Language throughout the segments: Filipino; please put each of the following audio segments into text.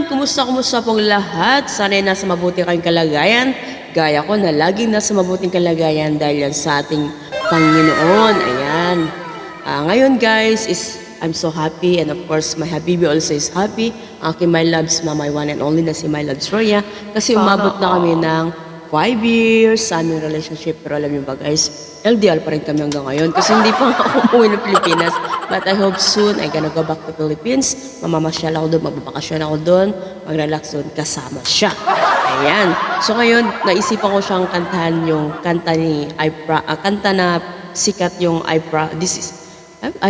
Kumusta pong lahat? Sana'y nasa mabuti kayong kalagayan. Gaya ko na laging nasa mabuting kalagayan dahil yan sa ating Panginoon. Ayan. Ngayon guys, I'm so happy and of course my Habibi also is happy. Aking my loves, my one and only na si my loves Roya. Kasi umabot na kami ng 5 years sa aming relationship. Pero alam niyo ba guys, LDR pa rin kami hanggang ngayon kasi hindi pa nga ako umuwi ng Pilipinas. But I hope soon I'm gonna go back to Philippines. Mamamasyal ako doon, magbabakasyon ako doon, mag-relax doon kasama siya. Ayan. So ngayon, naisipan ko siyang kantahan yung kanta ni kanta na sikat yung I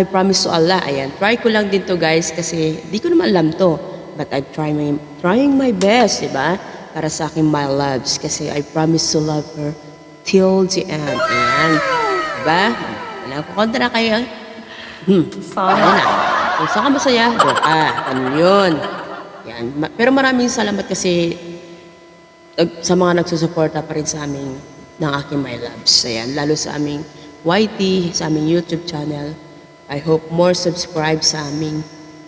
promise to Allah. Ayan. Try ko lang din to guys kasi di ko naman alam to. But I'm trying my best, diba? Para sa aking my loves. Kasi I promise to love her till the end. Ayan. Diba? Alam ko, kontra na kayo. Sana. Kung saan ka masaya, doon ka. Ano yun? Yan. Pero maraming salamat kasi sa mga nagsusuporta pa rin sa aming ng aking my loves. Ayan. Lalo sa aming YT, sa aming YouTube channel. I hope more subscribe sa aming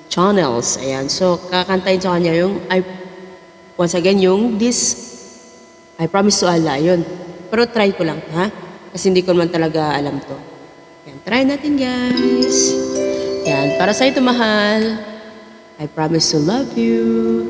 channels. Ayan. So, kakantayin sa kanya yung once again, yung I promise to Allah. Yun. Pero try ko lang, ha? Kasi hindi ko naman talaga alam to. Yan, try natin guys. Yan, para sa ito mahal. I promise to love you.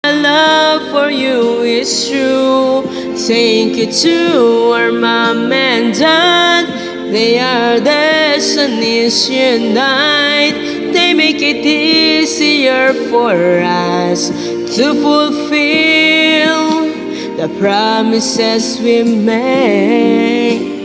Love for you is true. Thank you to our mom and dad. They are destinies unite. They make it easier for us to fulfill the promises we make.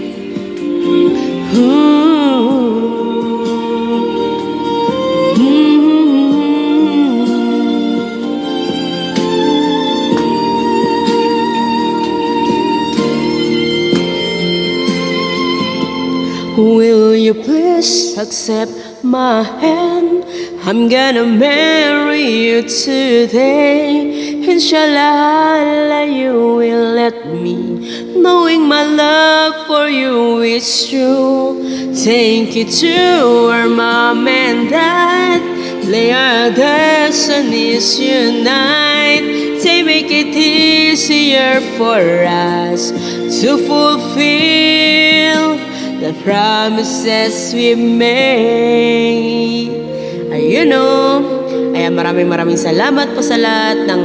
Will you please accept my hand? I'm gonna marry you today. Inshallah, you will let me, knowing my love for you is true. Thank you to our mom and dad. They are destinies unite. They make it easier for us to fulfill the promises we made. Ayun o. Ayan, maraming salamat po sa lahat ng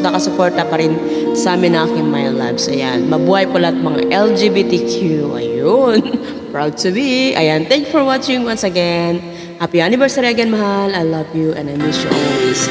nakasuporta pa rin sa amin na aking my loves. Ayan, mabuhay po lahat mga LGBTQ. Ayun. Proud to be. Ayan, thank you for watching once again. Happy anniversary again, mahal. I love you and I miss you always.